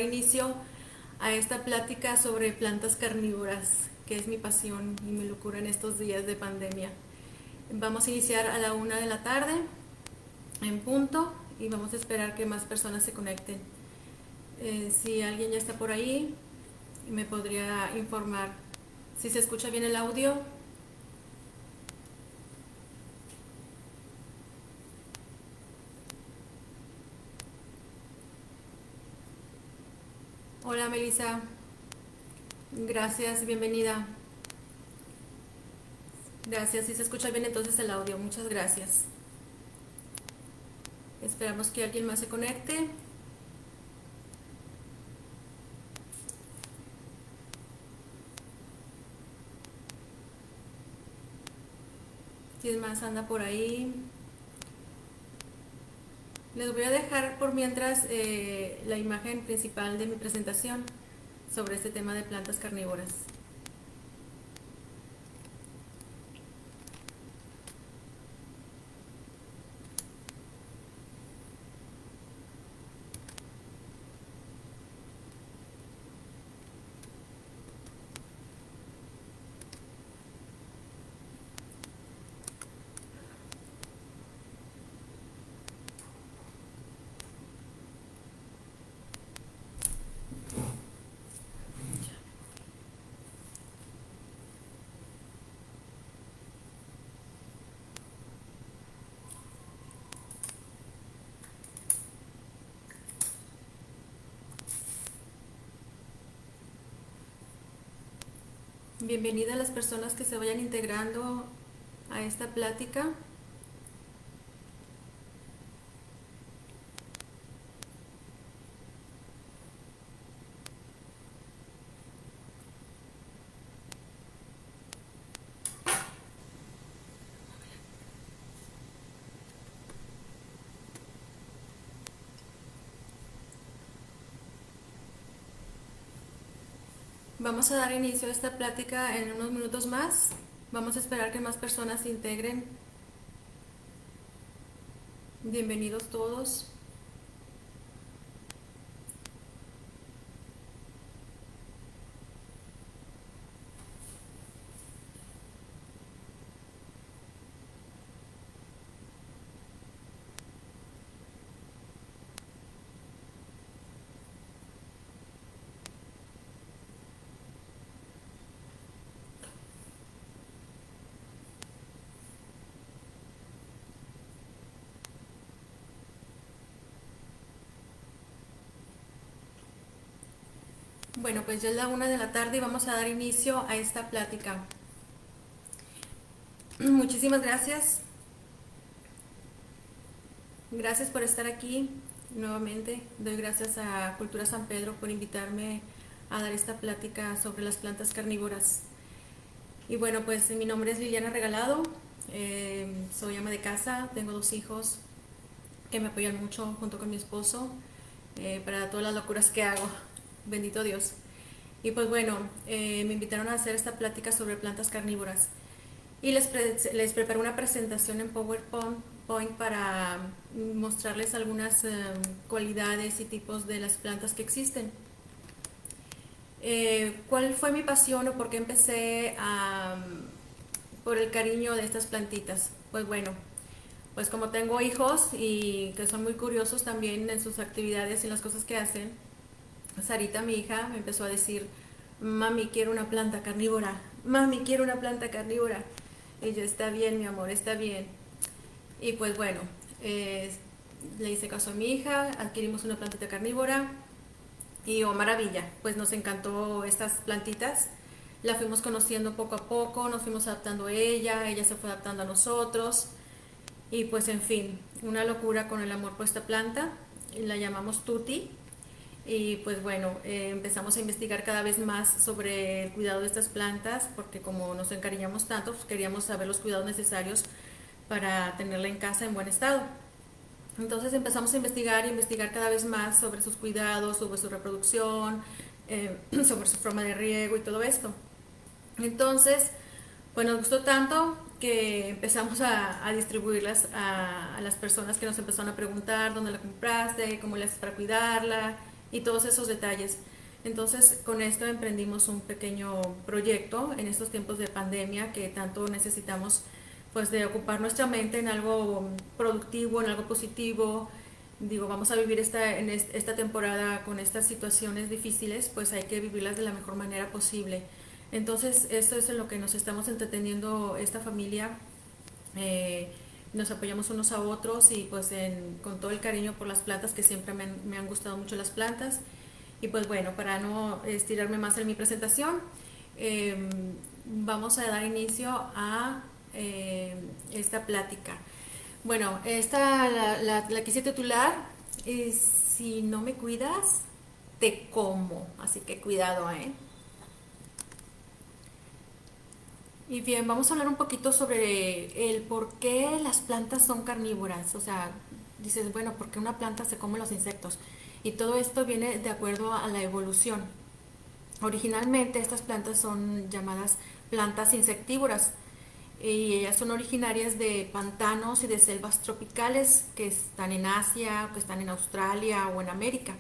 Inicio a esta plática sobre plantas carnívoras, que es mi pasión y mi locura en estos días de pandemia. Vamos a iniciar a la 1 de la tarde en punto y vamos a esperar que más personas se conecten. Si alguien ya está por ahí, me podría informar si se escucha bien el audio. Hola Melissa, gracias, bienvenida. Gracias, si se escucha bien entonces el audio, muchas gracias. Esperamos que alguien más se conecte. Si es más anda por ahí. Les voy a dejar por mientras la imagen principal de mi presentación sobre este tema de plantas carnívoras. Bienvenida a las personas que se vayan integrando a esta plática. Vamos a dar inicio a esta plática en unos minutos más. Vamos a esperar que más personas se integren. Bienvenidos todos. Bueno, pues ya es la 1 de la tarde y vamos a dar inicio a esta plática. Muchísimas gracias. Gracias por estar aquí nuevamente. Doy gracias a Cultura San Pedro por invitarme a dar esta plática sobre las plantas carnívoras. Y bueno, pues mi nombre es Liliana Regalado, soy ama de casa, tengo 2 hijos que me apoyan mucho junto con mi esposo para todas las locuras que hago. Bendito Dios. Y pues bueno, me invitaron a hacer esta plática sobre plantas carnívoras. Y les preparé una presentación en PowerPoint para mostrarles algunas cualidades y tipos de las plantas que existen. ¿Cuál fue mi pasión o por qué empecé por el cariño de estas plantitas? Pues bueno, pues como tengo hijos y que son muy curiosos también en sus actividades y en las cosas que hacen, Sarita, mi hija, me empezó a decir, mami, quiero una planta carnívora, mami, quiero una planta carnívora. Y yo, está bien, mi amor, está bien. Y pues bueno, eh, le hice caso a mi hija, adquirimos una plantita carnívora y oh maravilla, pues nos encantó estas plantitas. La fuimos conociendo poco a poco, nos fuimos adaptando a ella se fue adaptando a nosotros y pues en fin, una locura con el amor por esta planta. La llamamos Tuti. Y pues bueno, empezamos a investigar cada vez más sobre el cuidado de estas plantas, porque como nos encariñamos tanto, pues queríamos saber los cuidados necesarios para tenerla en casa en buen estado. Entonces empezamos a investigar cada vez más sobre sus cuidados, sobre su reproducción, sobre su forma de riego y todo esto. Entonces, pues nos gustó tanto que empezamos a distribuirlas a las personas que nos empezaron a preguntar dónde la compraste, cómo le haces para cuidarla y todos esos detalles. Entonces, con esto emprendimos un pequeño proyecto en estos tiempos de pandemia que tanto necesitamos, pues, de ocupar nuestra mente en algo productivo, en algo positivo. Digo, vamos a vivir esta temporada con estas situaciones difíciles, pues hay que vivirlas de la mejor manera posible. Entonces, esto es en lo que nos estamos entreteniendo esta familia. eh, Nos apoyamos unos a otros y pues con todo el cariño por las plantas, que siempre me han gustado mucho las plantas. Y pues bueno, para no estirarme más en mi presentación, eh, vamos a dar inicio a esta plática. Bueno, esta la quise titular, Si no me cuidas, te como. Así que cuidado, ¿eh? Y bien, vamos a hablar un poquito sobre el por qué las plantas son carnívoras. O sea, dices, bueno, ¿por qué una planta se come los insectos? Y todo esto viene de acuerdo a la evolución. Originalmente estas plantas son llamadas plantas insectívoras y ellas son originarias de pantanos y de selvas tropicales que están en Asia, que están en Australia o en América.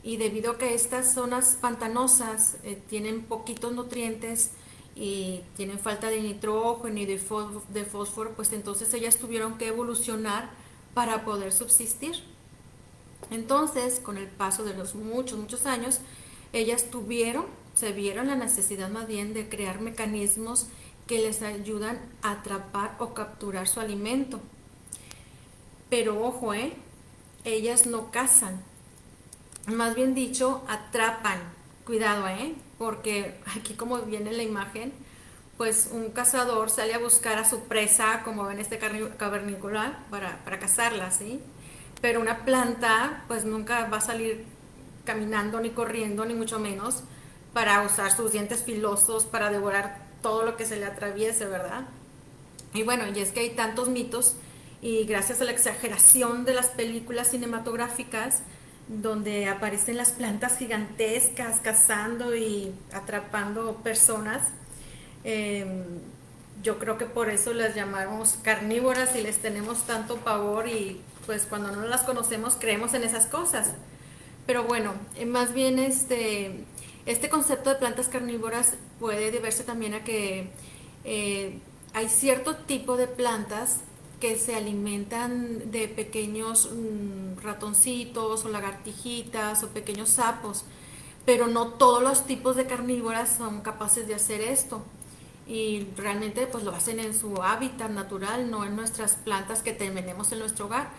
Y debido a que estas zonas pantanosas tienen poquitos nutrientes y tienen falta de nitrógeno y de fósforo, pues entonces ellas tuvieron que evolucionar para poder subsistir. Entonces, con el paso de los muchos años, ellas se vieron la necesidad más bien de crear mecanismos que les ayudan a atrapar o capturar su alimento. Pero ojo, ellas no cazan, más bien dicho, atrapan. Cuidado, porque aquí como viene la imagen, pues un cazador sale a buscar a su presa, como ven este cavernícola, para cazarla, ¿sí? Pero una planta, pues nunca va a salir caminando, ni corriendo, ni mucho menos, para usar sus dientes filosos para devorar todo lo que se le atraviese, ¿verdad? Y bueno, y es que hay tantos mitos y gracias a la exageración de las películas cinematográficas donde aparecen las plantas gigantescas cazando y atrapando personas, eh, yo creo que por eso las llamamos carnívoras y les tenemos tanto pavor y pues cuando no las conocemos creemos en esas cosas. Pero bueno, más bien este concepto de plantas carnívoras puede deberse también a que eh, hay cierto tipo de plantas que se alimentan de pequeños ratoncitos o lagartijitas o pequeños sapos, pero no todos los tipos de carnívoras son capaces de hacer esto y realmente pues lo hacen en su hábitat natural, no en nuestras plantas que tenemos en nuestro hogar.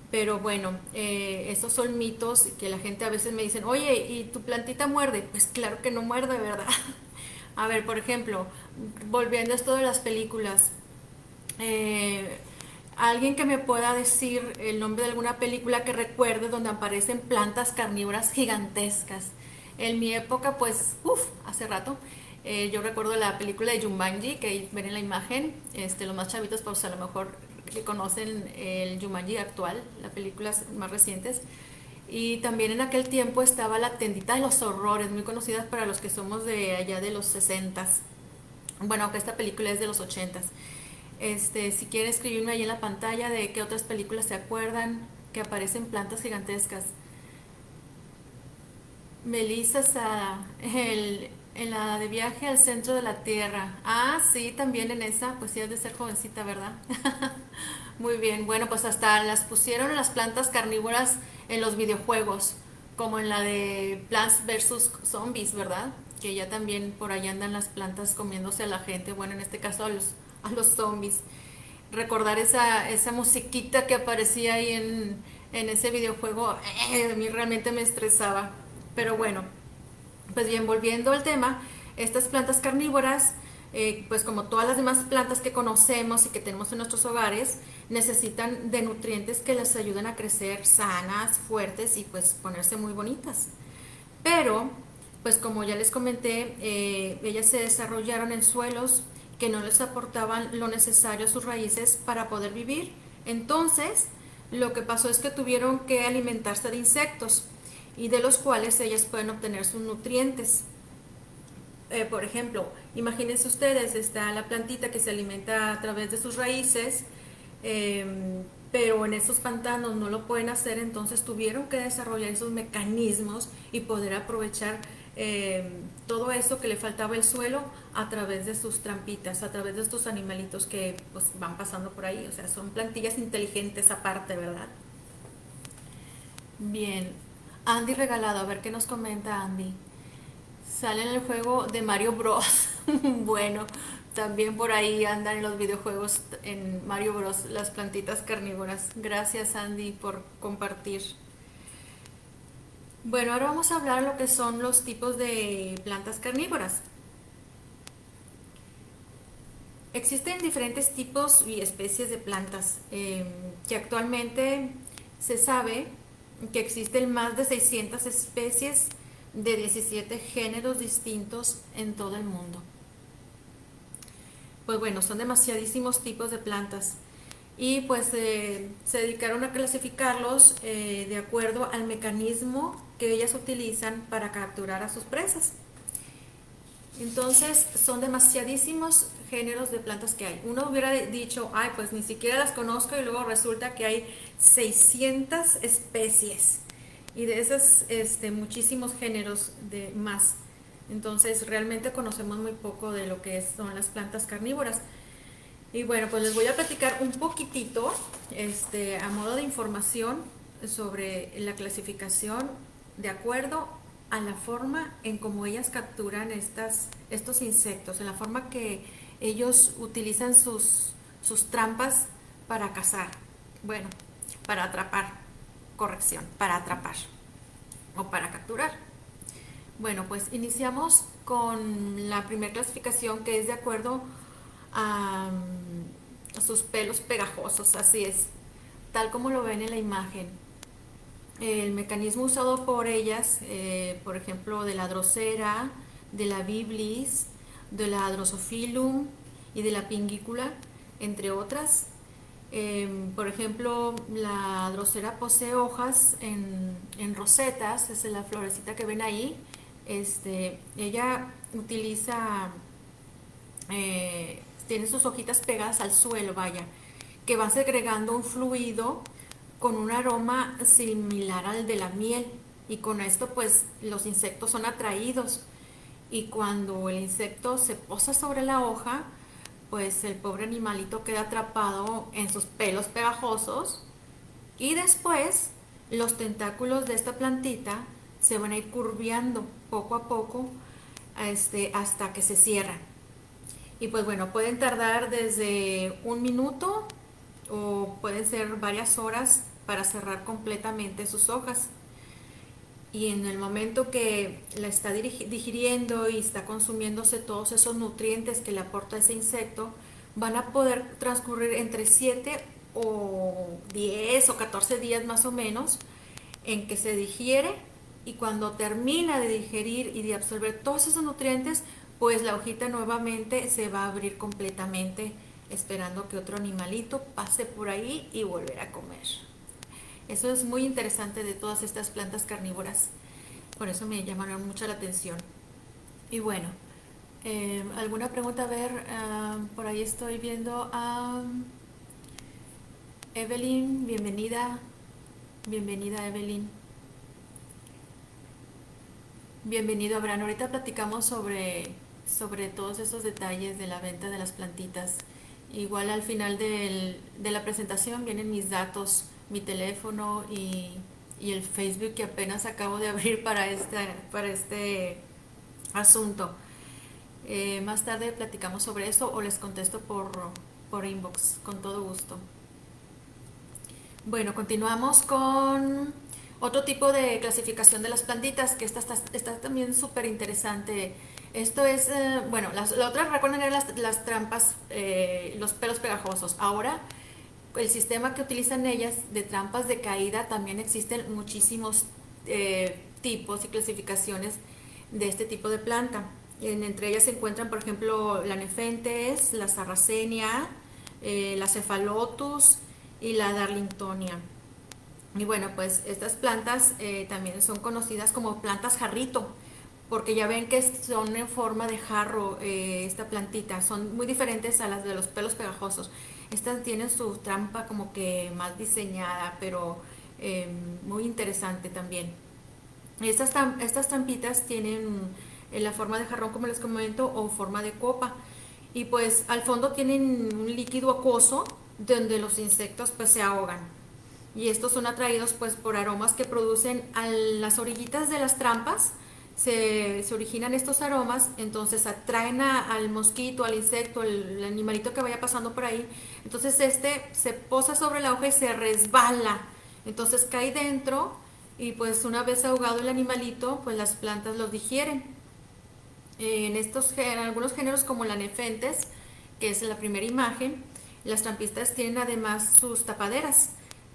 Pero bueno, esos son mitos que la gente a veces me dicen, oye, ¿y tu plantita muerde? Pues claro que no muerde, ¿verdad? A ver, por ejemplo, volviendo a esto de las películas, eh, alguien que me pueda decir el nombre de alguna película que recuerde donde aparecen plantas carnívoras gigantescas. En mi época, pues, hace rato, yo recuerdo la película de Jumanji, que ven en la imagen, los más chavitos, pues a lo mejor que conocen el Jumanji actual, las películas más recientes. Y también en aquel tiempo estaba la Tendita de los Horrores, muy conocida para los que somos de allá de los 60s. Bueno, aunque esta película es de los 80s. Si quieren escribirme ahí en la pantalla de qué otras películas se acuerdan que aparecen plantas gigantescas. Melissa Sada, en la de Viaje al Centro de la Tierra. Ah, sí, también en esa, pues sí, es de ser jovencita, ¿verdad? Muy bien, bueno, pues hasta las pusieron las plantas carnívoras en los videojuegos, como en la de Plants vs. Zombies, ¿verdad? Que ya también por allá andan las plantas comiéndose a la gente, bueno, en este caso a los zombies. Recordar esa musiquita que aparecía ahí en ese videojuego, a mí realmente me estresaba. Pero bueno, pues bien, volviendo al tema, estas plantas carnívoras, pues como todas las demás plantas que conocemos y que tenemos en nuestros hogares, necesitan de nutrientes que les ayuden a crecer sanas, fuertes y pues ponerse muy bonitas. Pero, pues como ya les comenté, ellas se desarrollaron en suelos que no les aportaban lo necesario a sus raíces para poder vivir. Entonces, lo que pasó es que tuvieron que alimentarse de insectos y de los cuales ellas pueden obtener sus nutrientes. Por ejemplo, imagínense ustedes, está la plantita que se alimenta a través de sus raíces, eh, pero en esos pantanos no lo pueden hacer, entonces tuvieron que desarrollar esos mecanismos y poder aprovechar todo eso que le faltaba el suelo a través de sus trampitas, a través de estos animalitos que pues van pasando por ahí, o sea, son plantillas inteligentes aparte, ¿verdad? Bien, Andy Regalado, a ver qué nos comenta Andy. Sale en el juego de Mario Bros. Bueno, también por ahí andan en los videojuegos en Mario Bros. Las plantitas carnívoras. Gracias Andy por compartir. Bueno, ahora vamos a hablar lo que son los tipos de plantas carnívoras. Existen diferentes tipos y especies de plantas que actualmente se sabe que existen más de 600 especies de 17 géneros distintos en todo el mundo. Pues bueno, son demasiadísimos tipos de plantas y pues se dedicaron a clasificarlos de acuerdo al mecanismo que ellas utilizan para capturar a sus presas. Entonces son demasiadísimos géneros de plantas que hay. Uno hubiera dicho, ay, pues ni siquiera las conozco y luego resulta que hay 600 especies y de esas muchísimos géneros de más. Entonces realmente conocemos muy poco de lo que son las plantas carnívoras. Y bueno, pues les voy a platicar un poquitito a modo de información sobre la clasificación de acuerdo a la forma en cómo ellas capturan estos insectos, en la forma que ellos utilizan sus trampas para cazar. Bueno, para atrapar, corrección, para atrapar o para capturar. Bueno, pues iniciamos con la primera clasificación que es de acuerdo a sus pelos pegajosos, así es, tal como lo ven en la imagen. El mecanismo usado por ellas, por ejemplo, de la drosera, de la biblis, de la drosophilum y de la pingícula, entre otras. Por ejemplo, la drosera posee hojas en rosetas, es la florecita que ven ahí. Ella utiliza, tiene sus hojitas pegadas al suelo, vaya, que va segregando un fluido con un aroma similar al de la miel y con esto pues los insectos son atraídos y cuando el insecto se posa sobre la hoja pues el pobre animalito queda atrapado en sus pelos pegajosos y después los tentáculos de esta plantita se van a ir curviando poco a poco hasta que se cierran. Y pues bueno, pueden tardar desde un minuto o pueden ser varias horas para cerrar completamente sus hojas. Y en el momento que la está digiriendo y está consumiéndose todos esos nutrientes que le aporta ese insecto, van a poder transcurrir entre 7 o 10 o 14 días más o menos en que se digiere y cuando termina de digerir y de absorber todos esos nutrientes, pues la hojita nuevamente se va a abrir completamente esperando que otro animalito pase por ahí y volver a comer. Eso es muy interesante de todas estas plantas carnívoras, por eso me llamaron mucho la atención. Y bueno, ¿alguna pregunta? A ver, por ahí estoy viendo a Evelyn, bienvenida, bienvenida Evelyn. Bienvenido, Abraham. Ahorita platicamos sobre todos esos detalles de la venta de las plantitas. Igual al final de la presentación vienen mis datos, mi teléfono y el Facebook que apenas acabo de abrir para este asunto. Más tarde platicamos sobre eso o les contesto por inbox, con todo gusto. Bueno, continuamos con otro tipo de clasificación de las plantitas, que está también súper interesante. Esto es, bueno, la otra, recuerden, eran las trampas, los pelos pegajosos. Ahora, el sistema que utilizan ellas de trampas de caída, también existen muchísimos tipos y clasificaciones de este tipo de planta. Entre ellas se encuentran, por ejemplo, la Nepenthes, la Sarracenia, la Cephalotus y la Darlingtonia. Y bueno, pues estas plantas también son conocidas como plantas jarrito, porque ya ven que son en forma de jarro esta plantita, son muy diferentes a las de los pelos pegajosos. Estas tienen su trampa como que más diseñada, pero muy interesante también. Estas trampitas tienen la forma de jarrón, como les comento, o forma de copa. Y pues al fondo tienen un líquido acuoso donde los insectos pues se ahogan. Y estos son atraídos pues por aromas que producen a las orillitas de las trampas. Se originan estos aromas, entonces atraen al mosquito, al insecto, el animalito que vaya pasando por ahí. Entonces este se posa sobre la hoja y se resbala. Entonces cae dentro y pues una vez ahogado el animalito, pues las plantas los digieren. En algunos géneros como la nefentes, que es la primera imagen, las trampistas tienen además sus tapaderas,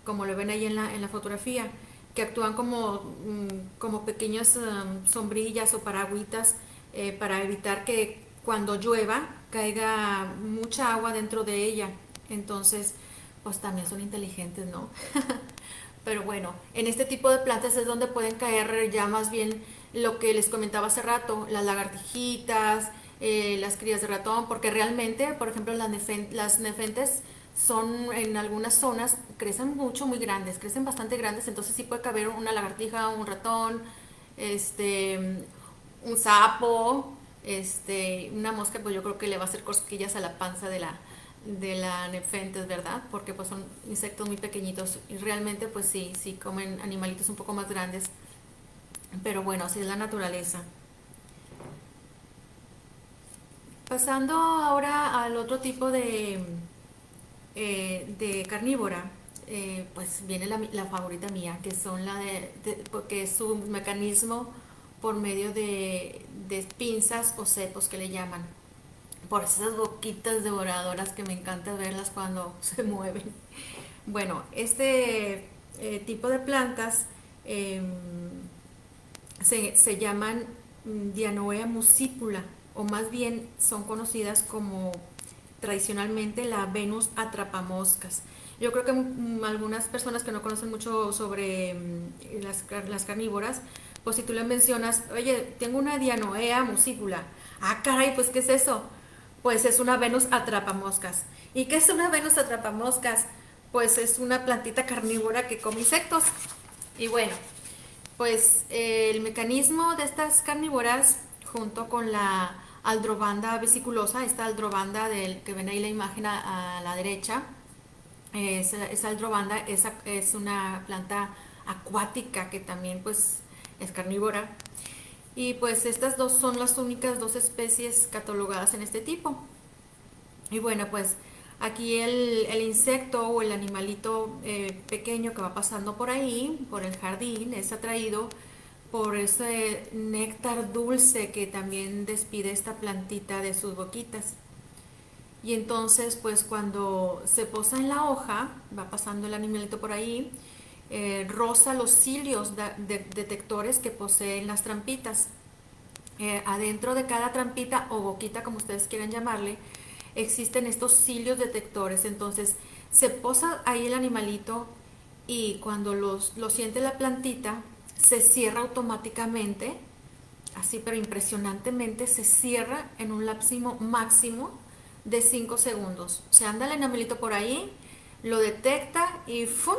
como lo ven ahí en la fotografía, que actúan como pequeñas sombrillas o paragüitas para evitar que cuando llueva caiga mucha agua dentro de ella. Entonces, pues también son inteligentes, ¿no? Pero bueno, en este tipo de plantas es donde pueden caer ya más bien lo que les comentaba hace rato, las lagartijitas, las crías de ratón, porque realmente, por ejemplo, las nefentes son en algunas zonas, crecen mucho, muy grandes, crecen bastante grandes, entonces sí puede caber una lagartija, un ratón, este, un sapo, una mosca, pues yo creo que le va a hacer cosquillas a la panza de la nefentes, ¿verdad? Porque pues son insectos muy pequeñitos y realmente pues sí, sí comen animalitos un poco más grandes, pero bueno, así es la naturaleza. Pasando ahora al otro tipo de carnívora, pues viene la favorita mía, que son porque es su mecanismo por medio de pinzas o cepos que le llaman. Por esas boquitas devoradoras que me encanta verlas cuando se mueven. Bueno, este tipo de plantas eh, se llaman Dianoea muscipula, o más bien son conocidas como tradicionalmente la Venus atrapamoscas. Yo creo que algunas personas que no conocen mucho sobre las carnívoras, pues si tú le mencionas, oye, tengo una Dianoea muscipula, ah, caray, pues ¿qué es eso? Pues es una Venus atrapamoscas. ¿Y qué es una Venus atrapamoscas? Pues es una plantita carnívora que come insectos. Y bueno, pues el mecanismo de estas carnívoras, junto con la aldrovanda vesiculosa, esta aldrovanda que ven ahí la imagen a la derecha, esa aldrovanda es una planta acuática que también pues es carnívora. Y pues estas dos son las únicas dos especies catalogadas en este tipo. Y bueno, pues aquí el insecto o el animalito pequeño que va pasando por ahí, por el jardín, es atraído por ese néctar dulce que también despide esta plantita de sus boquitas. Y entonces, pues cuando se posa en la hoja, va pasando el animalito por ahí, roza los cilios detectores que poseen las trampitas. Adentro de cada trampita o boquita, como ustedes quieran llamarle, existen estos cilios detectores. Entonces se posa ahí el animalito y cuando lo siente la plantita, se cierra automáticamente, así pero impresionantemente, se cierra en un lapso máximo de 5 segundos. Se anda el animalito por ahí, lo detecta y ¡fum!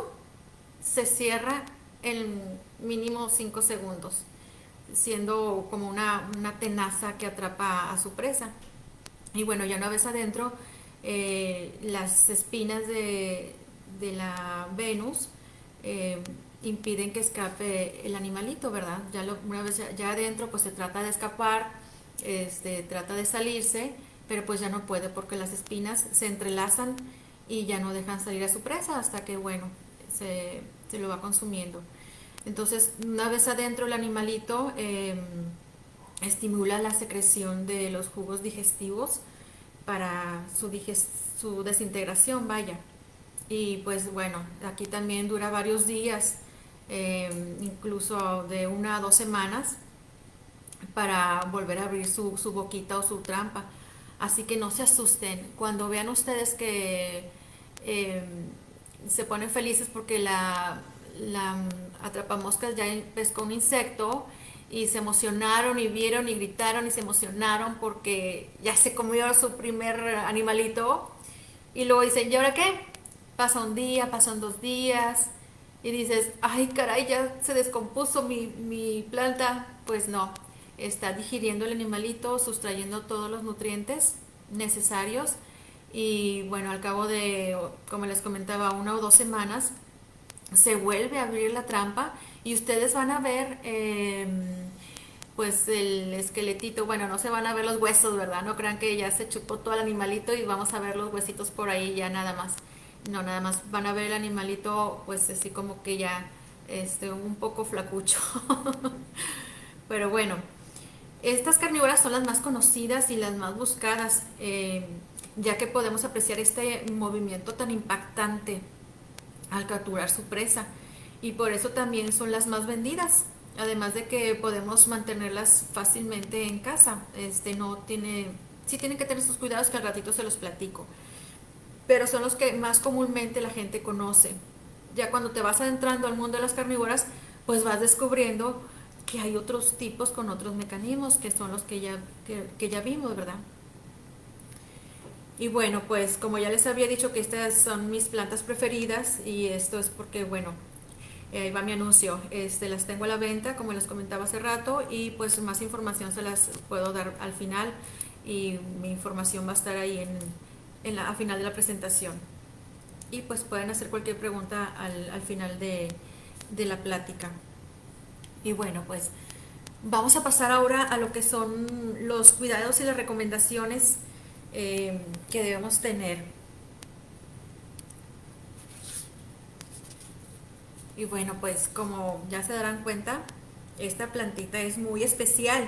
Se cierra en mínimo 5 segundos, siendo como una tenaza que atrapa a su presa. Y bueno, ya una vez adentro, las espinas de la Venus eh, impiden que escape el animalito, ¿verdad? Una vez ya adentro, pues se trata de escapar, trata de salirse, pero pues ya no puede porque las espinas se entrelazan y ya no dejan salir a su presa hasta que, bueno, se lo va consumiendo. Entonces, una vez adentro el animalito estimula la secreción de los jugos digestivos para su desintegración, vaya. Y pues bueno, aquí también dura varios días, incluso de 1 a 2 semanas, para volver a abrir su boquita o su trampa. Así que no se asusten. Cuando vean ustedes que eh, se ponen felices porque la atrapamoscas ya pescó un insecto y se emocionaron y vieron y gritaron y se emocionaron porque ya se comió su primer animalito, Y luego dicen, ¿y ahora qué? Pasa un día, pasan 2 días y dices, ay caray, ya se descompuso mi planta. Pues no, está digiriendo el animalito, sustrayendo todos los nutrientes necesarios y bueno, al cabo de, como les comentaba, 1 o 2 semanas, se vuelve a abrir la trampa y ustedes van a ver pues el esqueletito, bueno, no se van a ver los huesos, ¿verdad? No crean que ya se chupó todo el animalito y vamos a ver los huesitos por ahí ya nada más. No, nada más van a ver el animalito pues así como que ya un poco flacucho. Pero bueno, estas carnívoras son las más conocidas y las más buscadas, ya que podemos apreciar este movimiento tan impactante al capturar su presa y por eso también son las más vendidas. Además de que podemos mantenerlas fácilmente en casa. No tiene, sí tienen que tener sus cuidados que al ratito se los platico. Pero son los que más comúnmente la gente conoce. Ya cuando te vas adentrando al mundo de las carnívoras, pues vas descubriendo que hay otros tipos con otros mecanismos que son los que ya vimos, ¿verdad? Y bueno, pues como ya les había dicho que estas son mis plantas preferidas y esto es porque, bueno, ahí va mi anuncio. Las tengo a la venta, como les comentaba hace rato, y pues más información se las puedo dar al final y mi información va a estar ahí al final de la presentación. Y pues pueden hacer cualquier pregunta al final de la plática. Y bueno, pues vamos a pasar ahora a lo que son los cuidados y las recomendaciones que debemos tener. Y bueno, pues como ya se darán cuenta, esta plantita es muy especial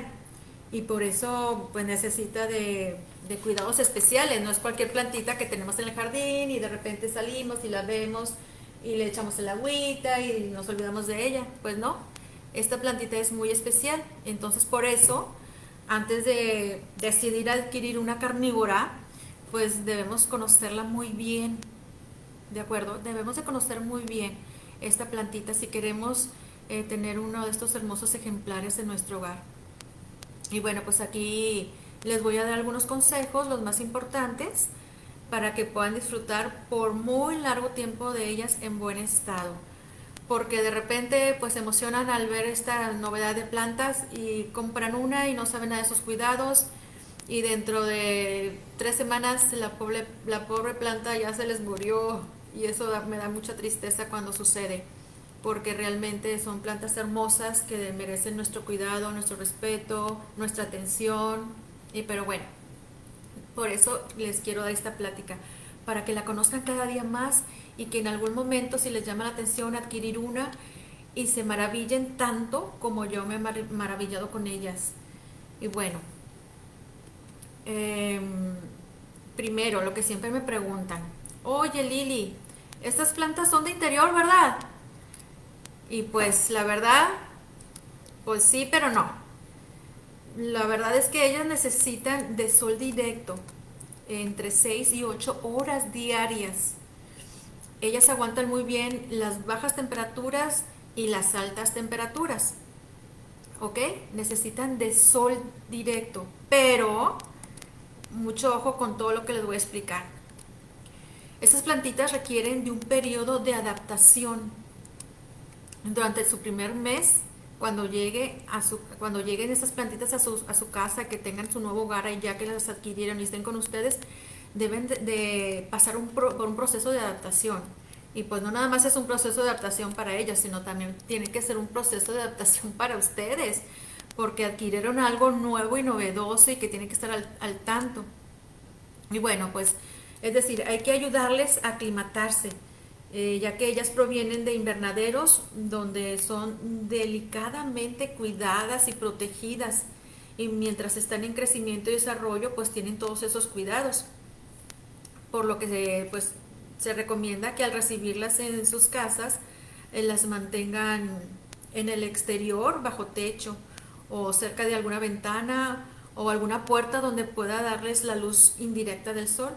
y por eso pues necesita de cuidados especiales. No es cualquier plantita que tenemos en el jardín y de repente salimos y la vemos y le echamos el agüita y nos olvidamos de ella. Pues no, esta plantita es muy especial. Entonces por eso, antes de decidir adquirir una carnívora, pues debemos conocerla muy bien. ¿De acuerdo? Debemos de conocer muy bien esta plantita si queremos tener uno de estos hermosos ejemplares en nuestro hogar. Y bueno, pues aquí les voy a dar algunos consejos, los más importantes, para que puedan disfrutar por muy largo tiempo de ellas en buen estado. Porque de repente pues se emocionan al ver esta novedad de plantas y compran una y no saben nada de sus cuidados y dentro de 3 semanas la pobre planta ya se les murió y eso me da mucha tristeza cuando sucede porque realmente son plantas hermosas que merecen nuestro cuidado, nuestro respeto, nuestra atención pero bueno, por eso les quiero dar esta plática, para que la conozcan cada día más y que en algún momento, si les llama la atención, adquirir una y se maravillen tanto como yo me he maravillado con ellas. Y bueno, eh, primero, lo que siempre me preguntan, oye Lili, estas plantas son de interior, ¿verdad? Y pues la verdad, pues sí, pero no. La verdad es que ellas necesitan de sol directo, entre 6 y 8 horas diarias. Ellas aguantan muy bien las bajas temperaturas y las altas temperaturas. ¿Ok? Necesitan de sol directo, pero mucho ojo con todo lo que les voy a explicar. Estas plantitas requieren de un periodo de adaptación. Durante su primer mes, cuando lleguen estas plantitas a su casa, que tengan su nuevo hogar y ya que las adquirieron y estén con ustedes, deben de pasar por un proceso de adaptación. Y pues no nada más es un proceso de adaptación para ellas, sino también tiene que ser un proceso de adaptación para ustedes, porque adquirieron algo nuevo y novedoso y que tienen que estar al tanto. Y bueno, pues es decir, hay que ayudarles a aclimatarse, ya que ellas provienen de invernaderos donde son delicadamente cuidadas y protegidas. Y mientras están en crecimiento y desarrollo, pues tienen todos esos cuidados. Por lo que se recomienda que al recibirlas en sus casas, las mantengan en el exterior, bajo techo, o cerca de alguna ventana o alguna puerta donde pueda darles la luz indirecta del sol.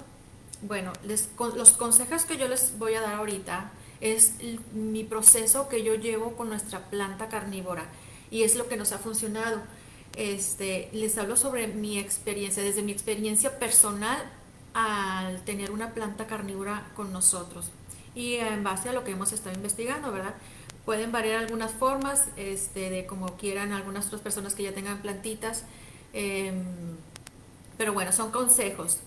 Bueno, los consejos que yo les voy a dar ahorita es mi proceso que yo llevo con nuestra planta carnívora y es lo que nos ha funcionado. Les hablo sobre mi experiencia, desde mi experiencia personal al tener una planta carnívora con nosotros. Y en base a lo que hemos estado investigando, ¿verdad? Pueden variar algunas formas, de como quieran algunas otras personas que ya tengan plantitas. eh, pero bueno, son consejos.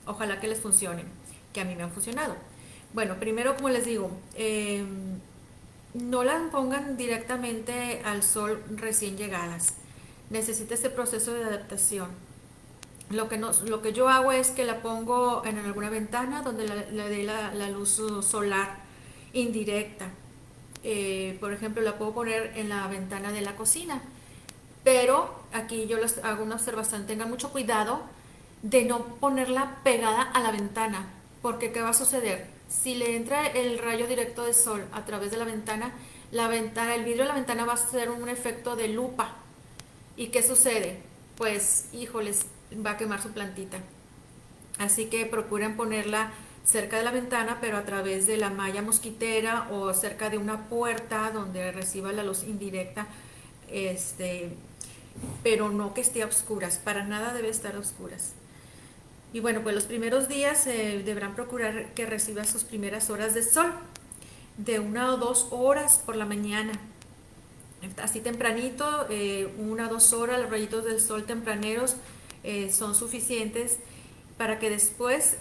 Ojalá que les funcionen, que a mí me han funcionado. Bueno, primero, como les digo, no las pongan directamente al sol recién llegadas. Necesita ese proceso de adaptación. Lo que yo hago es que la pongo en alguna ventana donde le dé la luz solar indirecta. Por ejemplo, la puedo poner en la ventana de la cocina. Pero aquí yo les hago una observación, tengan mucho cuidado de no ponerla pegada a la ventana, porque ¿qué va a suceder? Si le entra el rayo directo de sol a través de la ventana, el vidrio de la ventana va a hacer un efecto de lupa. ¿Y qué sucede? Pues, híjoles, va a quemar su plantita. Así que procuren ponerla cerca de la ventana, pero a través de la malla mosquitera o cerca de una puerta donde reciba la luz indirecta, este, pero no que esté a oscuras, para nada debe estar a oscuras. Y bueno, pues los primeros días deberán procurar que reciba sus primeras horas de sol, de 1 o 2 horas por la mañana. Así tempranito, 1 o 2 horas, los rayitos del sol tempraneros son suficientes para que después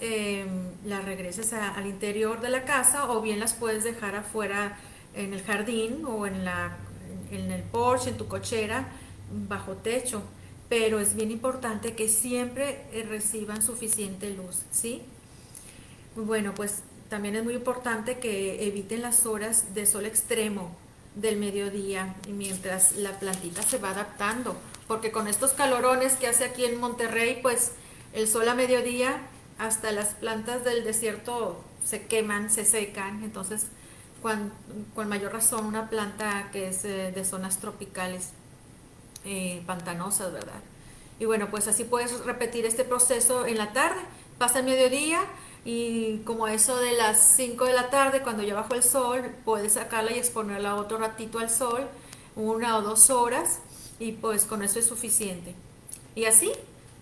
las regreses al interior de la casa, o bien las puedes dejar afuera en el jardín o en el porche, en tu cochera, bajo techo. Pero es bien importante que siempre reciban suficiente luz, ¿sí? Bueno, pues también es muy importante que eviten las horas de sol extremo del mediodía y mientras la plantita se va adaptando, porque con estos calorones que hace aquí en Monterrey, pues el sol a mediodía, hasta las plantas del desierto se queman, se secan. Entonces con mayor razón una planta que es de zonas tropicales, pantanosas, ¿verdad? Y bueno, pues así puedes repetir este proceso en la tarde. Pasa el mediodía y como a eso de las 5 de la tarde, cuando ya bajó el sol, puedes sacarla y exponerla otro ratito al sol, 1 o 2 horas, y pues con eso es suficiente. Y así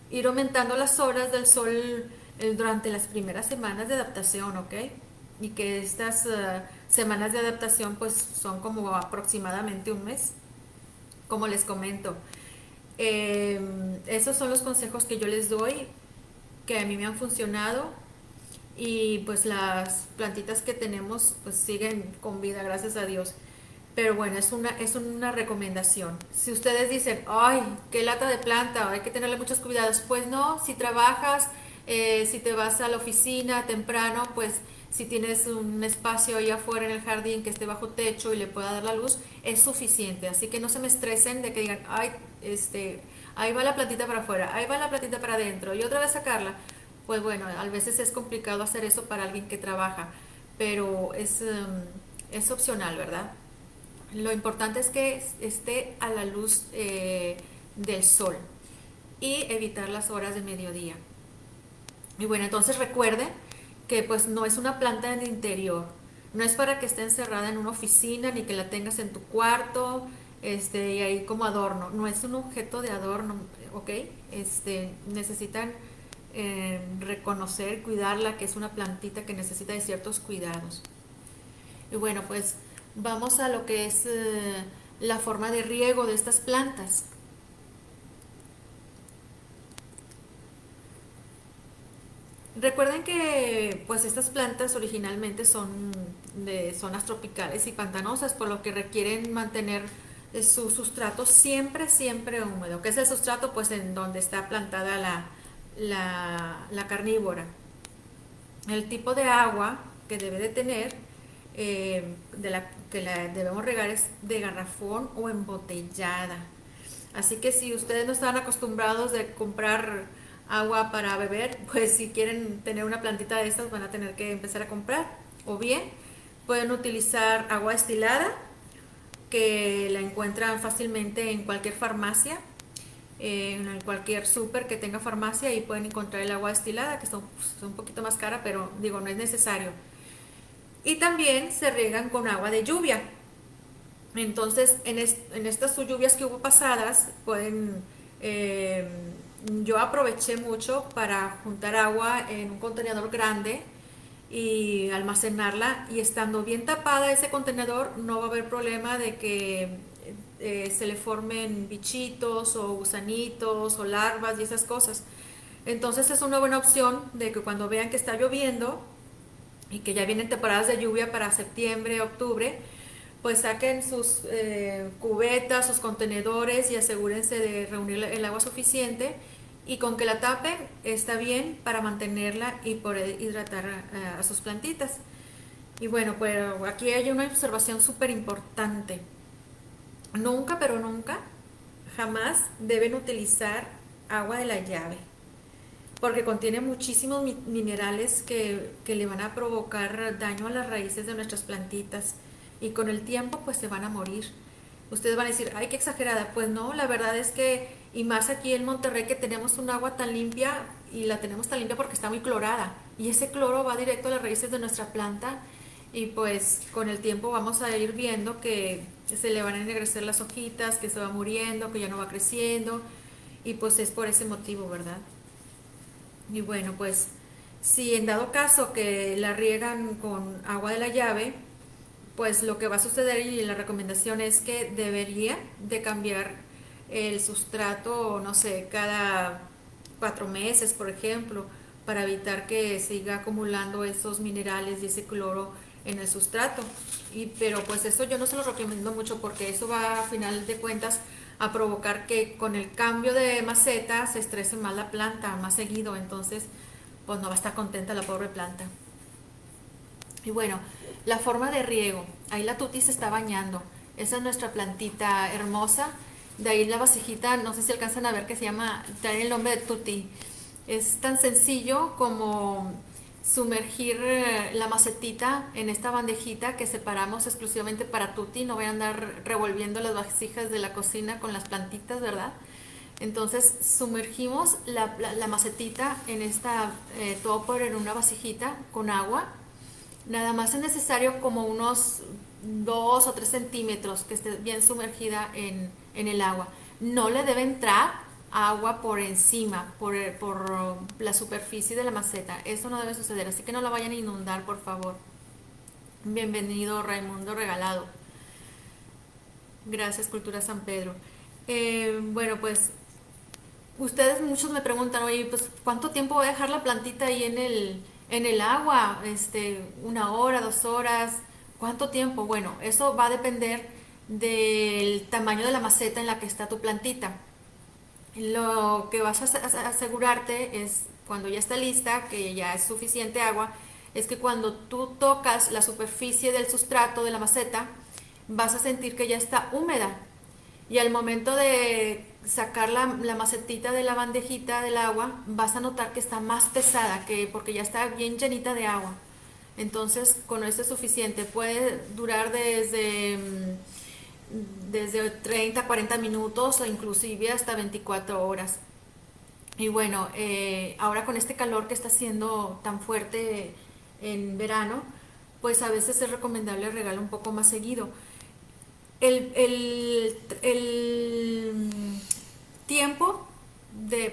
ir aumentando las horas del sol durante las primeras semanas de adaptación, ¿ok? Y que estas semanas de adaptación pues son como aproximadamente un mes, como les comento. Esos son los consejos que yo les doy, que a mí me han funcionado, y pues las plantitas que tenemos pues siguen con vida, gracias a Dios. Pero bueno, es una recomendación. Si ustedes dicen, ay, qué lata de planta, hay que tenerle muchos cuidados, pues no. Si trabajas, si te vas a la oficina temprano, pues si tienes un espacio ahí afuera en el jardín que esté bajo techo y le pueda dar la luz, es suficiente. Así que no se me estresen de que digan, ay, ahí va la plantita para afuera, ahí va la plantita para adentro y otra vez sacarla. Pues bueno, a veces es complicado hacer eso para alguien que trabaja, pero es opcional, ¿verdad? Lo importante es que esté a la luz del sol y evitar las horas de mediodía. Y bueno, entonces recuerden que pues no es una planta en el interior, no es para que esté encerrada en una oficina ni que la tengas en tu cuarto, y ahí como adorno, no es un objeto de adorno, ¿ok? Necesitan reconocer, cuidarla, que es una plantita que necesita de ciertos cuidados. Y bueno, pues vamos a lo que es la forma de riego de estas plantas. Recuerden que pues estas plantas originalmente son de zonas tropicales y pantanosas, por lo que requieren mantener su sustrato siempre, siempre húmedo. ¿Qué es el sustrato? Pues en donde está plantada la carnívora. El tipo de agua que debe de tener, que la debemos regar, es de garrafón o embotellada. Así que si ustedes no están acostumbrados de comprar agua para beber, pues si quieren tener una plantita de estas van a tener que empezar a comprar. O bien pueden utilizar agua destilada, que la encuentran fácilmente en cualquier farmacia, en cualquier súper que tenga farmacia, y pueden encontrar el agua destilada, que es un poquito más cara, pero digo, no es necesario. Y también se riegan con agua de lluvia. Entonces, en estas lluvias que hubo pasadas, pueden eh, yo aproveché mucho para juntar agua en un contenedor grande y almacenarla, y estando bien tapada ese contenedor no va a haber problema de que se le formen bichitos o gusanitos o larvas y esas cosas. Entonces es una buena opción de que cuando vean que está lloviendo y que ya vienen temporadas de lluvia para septiembre, octubre, pues saquen sus cubetas, sus contenedores y asegúrense de reunir el agua suficiente, y con que la tapen está bien para mantenerla y poder hidratar a sus plantitas. Y bueno, pues aquí hay una observación súper importante. Nunca, pero nunca, jamás deben utilizar agua de la llave, porque contiene muchísimos minerales que le van a provocar daño a las raíces de nuestras plantitas, y con el tiempo pues se van a morir. Ustedes van a decir, ay, qué exagerada. Pues no, la verdad es que, y más aquí en Monterrey, que tenemos un agua tan limpia, y la tenemos tan limpia porque está muy clorada, y ese cloro va directo a las raíces de nuestra planta, y pues con el tiempo vamos a ir viendo que se le van a ennegrecer las hojitas, que se va muriendo, que ya no va creciendo, y pues es por ese motivo, ¿verdad? Y bueno, pues si en dado caso que la riegan con agua de la llave, pues lo que va a suceder, y la recomendación es que debería de cambiar el sustrato, no sé, cada 4 meses, por ejemplo, para evitar que siga acumulando esos minerales y ese cloro en el sustrato. Pero pues eso yo no se lo recomiendo mucho, porque eso va a final de cuentas a provocar que con el cambio de maceta se estrese más la planta, más seguido, entonces pues no va a estar contenta la pobre planta. Y bueno, la forma de riego. Ahí la Tuti se está bañando. Esa es nuestra plantita hermosa. De ahí la vasijita, no sé si alcanzan a ver, que se llama, trae el nombre de Tuti. Es tan sencillo como sumergir la macetita en esta bandejita que separamos exclusivamente para Tuti. No voy a andar revolviendo las vasijas de la cocina con las plantitas, ¿verdad? Entonces sumergimos la macetita en esta topper, en una vasijita con agua. Nada más es necesario como unos 2 o 3 centímetros que esté bien sumergida en el agua. No le debe entrar agua por encima, por la superficie de la maceta. Eso no debe suceder, así que no la vayan a inundar, por favor. Bienvenido, Raimundo Regalado. Gracias, Cultura San Pedro. Bueno, pues ustedes muchos me preguntan, oye, pues ¿cuánto tiempo voy a dejar la plantita ahí en el agua? 1 hora, 2 horas, ¿cuánto tiempo? Bueno, eso va a depender del tamaño de la maceta en la que está tu plantita. Lo que vas a asegurarte es, cuando ya está lista, que ya es suficiente agua, es que cuando tú tocas la superficie del sustrato de la maceta, vas a sentir que ya está húmeda, y al momento de sacar la macetita de la bandejita del agua, vas a notar que está más pesada, que porque ya está bien llenita de agua. Entonces, con esto es suficiente. Puede durar desde 30 a 40 minutos o inclusive hasta 24 horas. Y bueno, ahora con este calor que está haciendo tan fuerte en verano, pues a veces es recomendable regalar un poco más seguido. El tiempo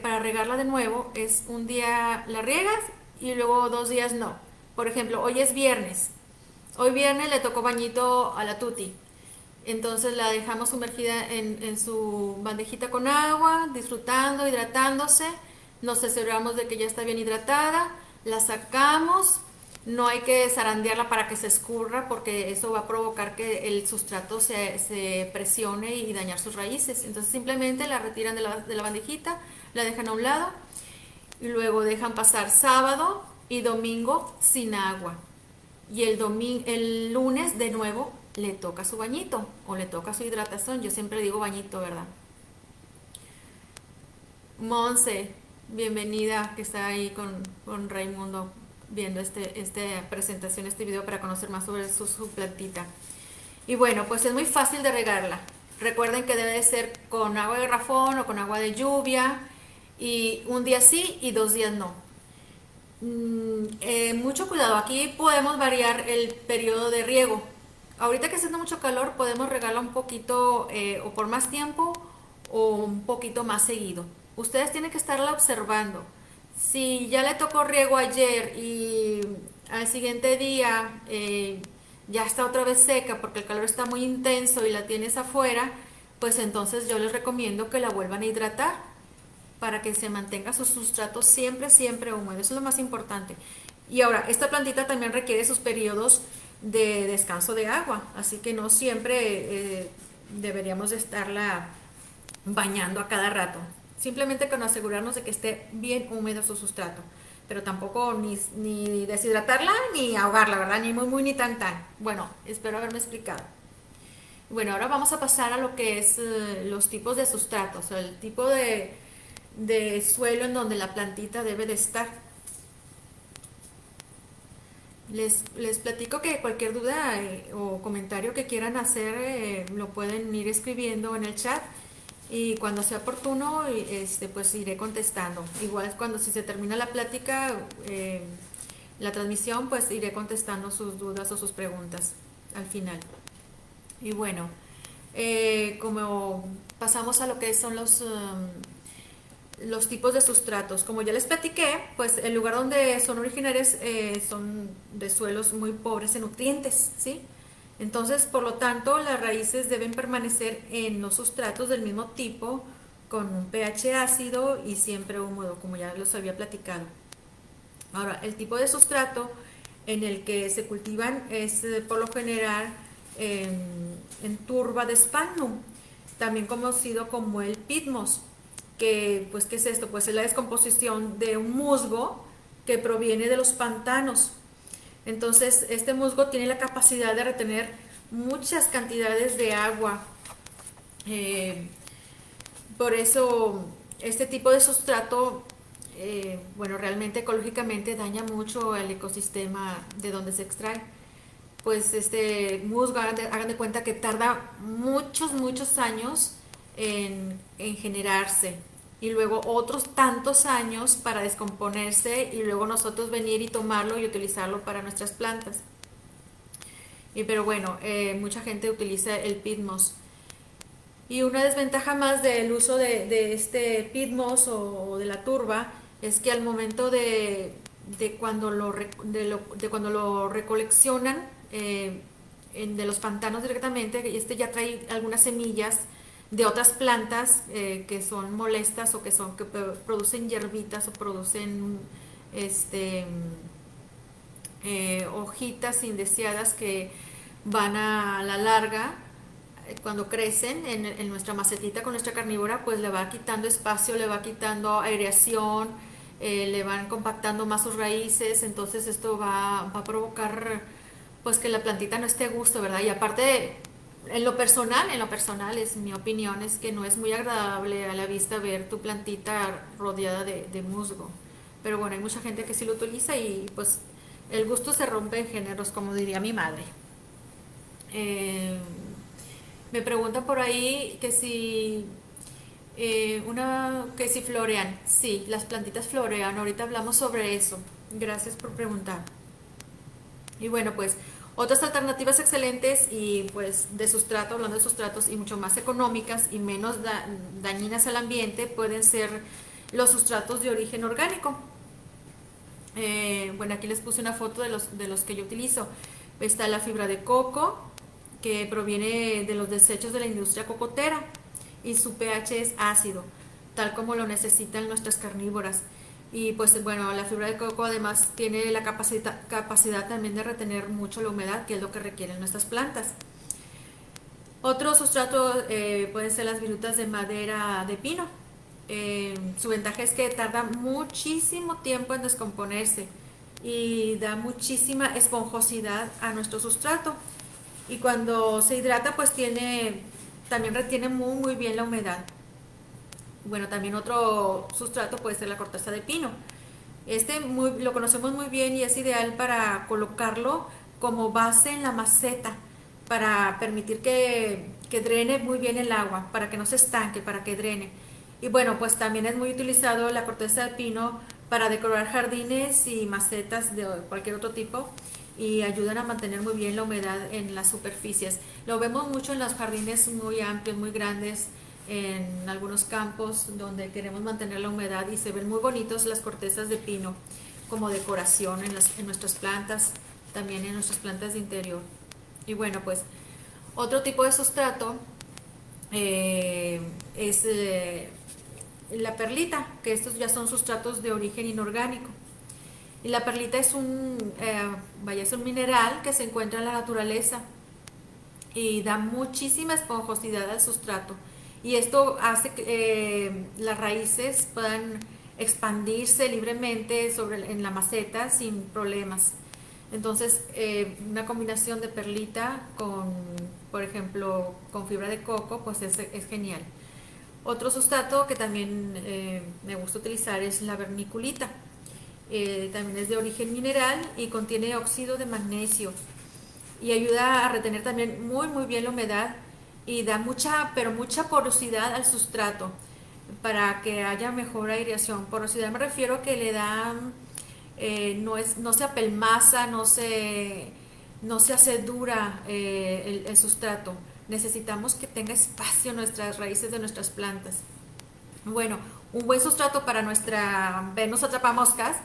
para regarla de nuevo es un día la riegas y luego 2 días no. Por ejemplo, hoy es viernes. Hoy viernes le tocó bañito a la Tuti. Entonces la dejamos sumergida en su bandejita con agua, disfrutando, hidratándose. Nos aseguramos de que ya está bien hidratada. La sacamos. No hay que zarandearla para que se escurra, porque eso va a provocar que el sustrato se presione y dañar sus raíces. Entonces simplemente la retiran de la bandejita, la dejan a un lado y luego dejan pasar sábado y domingo sin agua. Y el lunes de nuevo le toca su bañito o le toca su hidratación. Yo siempre digo bañito, ¿verdad? Monse, bienvenida, que está ahí con Raimundo viendo esta presentación, este video, para conocer más sobre su plantita. Y bueno, pues es muy fácil de regarla. Recuerden que debe de ser con agua de garrafón o con agua de lluvia, y un día sí y 2 días no. Mucho cuidado, aquí podemos variar el periodo de riego. Ahorita que está haciendo mucho calor podemos regarla un poquito o por más tiempo o un poquito más seguido. Ustedes tienen que estarla observando. Si ya le tocó riego ayer y al siguiente día ya está otra vez seca porque el calor está muy intenso y la tienes afuera, pues entonces yo les recomiendo que la vuelvan a hidratar para que se mantenga su sustrato siempre, siempre húmedo. Eso es lo más importante. Y ahora, esta plantita también requiere sus periodos de descanso de agua, así que no siempre deberíamos de estarla bañando a cada rato. Simplemente con asegurarnos de que esté bien húmedo su sustrato. Pero tampoco ni deshidratarla ni ahogarla, ¿verdad? Ni muy, muy, ni tan, tan. Bueno, espero haberme explicado. Bueno, ahora vamos a pasar a lo que es los tipos de sustratos, o sea, el tipo de suelo en donde la plantita debe de estar. Les platico que cualquier duda o comentario que quieran hacer lo pueden ir escribiendo en el chat y cuando sea oportuno pues iré contestando. Igual cuando si se termina la plática, la transmisión, pues iré contestando sus dudas o sus preguntas al final. Y bueno, como pasamos a lo que son los tipos de sustratos. Como ya les platiqué, pues el lugar donde son originarios son de suelos muy pobres en nutrientes, ¿sí? Entonces, por lo tanto, las raíces deben permanecer en los sustratos del mismo tipo, con un pH ácido y siempre húmedo, como ya los había platicado. Ahora, el tipo de sustrato en el que se cultivan es por lo general en turba de sphagnum, también conocido como el pitmos, que pues ¿qué es esto? Pues es la descomposición de un musgo que proviene de los pantanos. Entonces, este musgo tiene la capacidad de retener muchas cantidades de agua. Eh, por eso, este tipo de sustrato, bueno, realmente ecológicamente daña mucho el ecosistema de donde se extrae. Pues este musgo, hagan de cuenta que tarda muchos, muchos años en generarse y luego otros tantos años para descomponerse y luego nosotros venir y tomarlo y utilizarlo para nuestras plantas. Pero bueno, mucha gente utiliza el pitmos. Y una desventaja más del uso de este pitmos o de la turba es que al momento de cuando de cuando lo recoleccionan de los pantanos directamente, este ya trae algunas semillas de otras plantas que son molestas o que producen hierbitas o producen este hojitas indeseadas que van a la larga cuando crecen en nuestra macetita con nuestra carnívora, pues le va quitando espacio, le va quitando aireación, le van compactando más sus raíces, entonces esto va a provocar pues que la plantita no esté a gusto, ¿verdad? Y aparte, en lo personal es mi opinión, es que no es muy agradable a la vista ver tu plantita rodeada de musgo. Pero bueno, hay mucha gente que sí lo utiliza y pues el gusto se rompe en géneros, como diría mi madre. Eh, Me preguntan por ahí que si florean. Sí, las plantitas florean. Ahorita hablamos sobre eso. Gracias por preguntar. Y bueno, pues otras alternativas excelentes y pues de sustrato, hablando de sustratos y mucho más económicas y menos dañinas al ambiente, pueden ser los sustratos de origen orgánico. Bueno, aquí les puse una foto de los que yo utilizo. Está la fibra de coco, que proviene de los desechos de la industria cocotera y su pH es ácido, tal como lo necesitan nuestras carnívoras. Y pues bueno, la fibra de coco además tiene la capacidad también de retener mucho la humedad, que es lo que requieren nuestras plantas. Otro sustrato pueden ser las virutas de madera de pino. Su ventaja es que tarda muchísimo tiempo en descomponerse y da muchísima esponjosidad a nuestro sustrato. Y cuando se hidrata, pues también retiene muy, muy bien la humedad. Bueno, también otro sustrato puede ser la corteza de pino. Lo conocemos muy bien y es ideal para colocarlo como base en la maceta, para permitir que drene muy bien el agua, para que no se estanque, para que drene. Y bueno, pues también es muy utilizado la corteza de pino para decorar jardines y macetas de cualquier otro tipo y ayudan a mantener muy bien la humedad en las superficies. Lo vemos mucho en los jardines muy amplios, muy grandes, en algunos campos donde queremos mantener la humedad y se ven muy bonitos las cortezas de pino como decoración en nuestras plantas, también en nuestras plantas de interior. Y bueno, pues otro tipo de sustrato es la perlita, que estos ya son sustratos de origen inorgánico. Y la perlita es es un mineral que se encuentra en la naturaleza y da muchísima esponjosidad al sustrato. Y esto hace que las raíces puedan expandirse libremente en la maceta sin problemas. Entonces, una combinación de perlita con, por ejemplo, con fibra de coco, pues es genial. Otro sustrato que también me gusta utilizar es la vermiculita. También es de origen mineral y contiene óxido de magnesio y ayuda a retener también muy bien la humedad y da mucha porosidad al sustrato para que haya mejor aireación. Porosidad me refiero a que le da, no se apelmaza, no se hace dura el sustrato. Necesitamos que tenga espacio nuestras raíces de nuestras plantas. Bueno, un buen sustrato para nuestra Venus atrapamoscas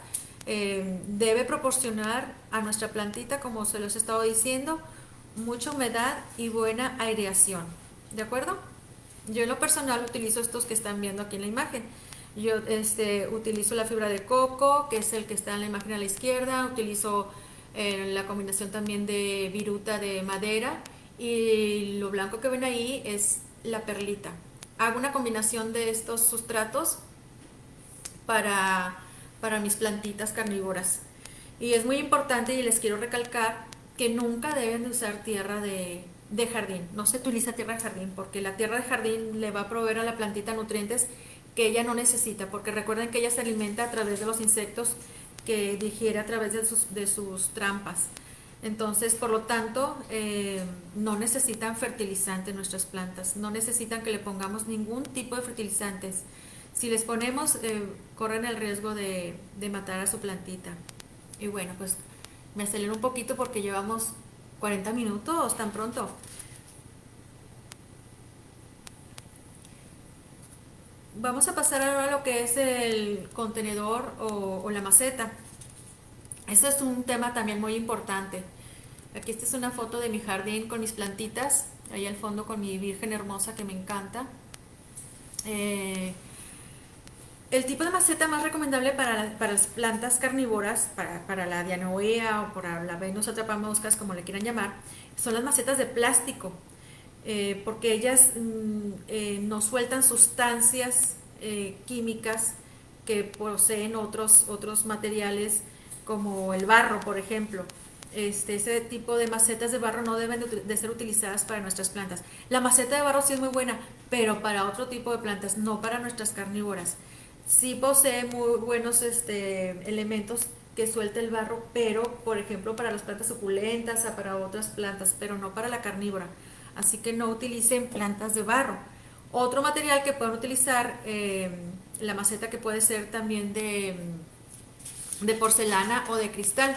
debe proporcionar a nuestra plantita, como se los he estado diciendo, mucha humedad y buena aireación. ¿De acuerdo? Yo en lo personal utilizo estos que están viendo aquí en la imagen. Yo utilizo la fibra de coco, que es el que está en la imagen a la izquierda. Utilizo la combinación también de viruta de madera. Y lo blanco que ven ahí es la perlita. Hago una combinación de estos sustratos para, para mis plantitas carnívoras. Y es muy importante y les quiero recalcar que nunca deben de usar tierra de jardín. No se utiliza tierra de jardín porque la tierra de jardín le va a proveer a la plantita nutrientes que ella no necesita, porque recuerden que ella se alimenta a través de los insectos que digiere a través de sus trampas. Entonces, por lo tanto, no necesitan fertilizante nuestras plantas, no necesitan que le pongamos ningún tipo de fertilizantes. Si les ponemos, corren el riesgo de matar a su plantita. Y bueno, pues me acelero un poquito porque llevamos 40 minutos tan pronto. Vamos a pasar ahora a lo que es el contenedor o la maceta. Ese es un tema también muy importante. Aquí esta es una foto de mi jardín con mis plantitas, ahí al fondo con mi virgen hermosa que me encanta. El tipo de maceta más recomendable para las plantas carnívoras, para la dianoea o para la Venus atrapamoscas, como le quieran llamar, son las macetas de plástico, porque ellas no sueltan sustancias químicas que poseen otros materiales como el barro, por ejemplo. Ese tipo de macetas de barro no deben de ser utilizadas para nuestras plantas. La maceta de barro sí es muy buena, pero para otro tipo de plantas, no para nuestras carnívoras. Sí posee muy buenos elementos que suelta el barro, pero por ejemplo para las plantas suculentas o para otras plantas, pero no para la carnívora. Así que no utilicen plantas de barro. Otro material que pueden utilizar, la maceta que puede ser también de porcelana o de cristal.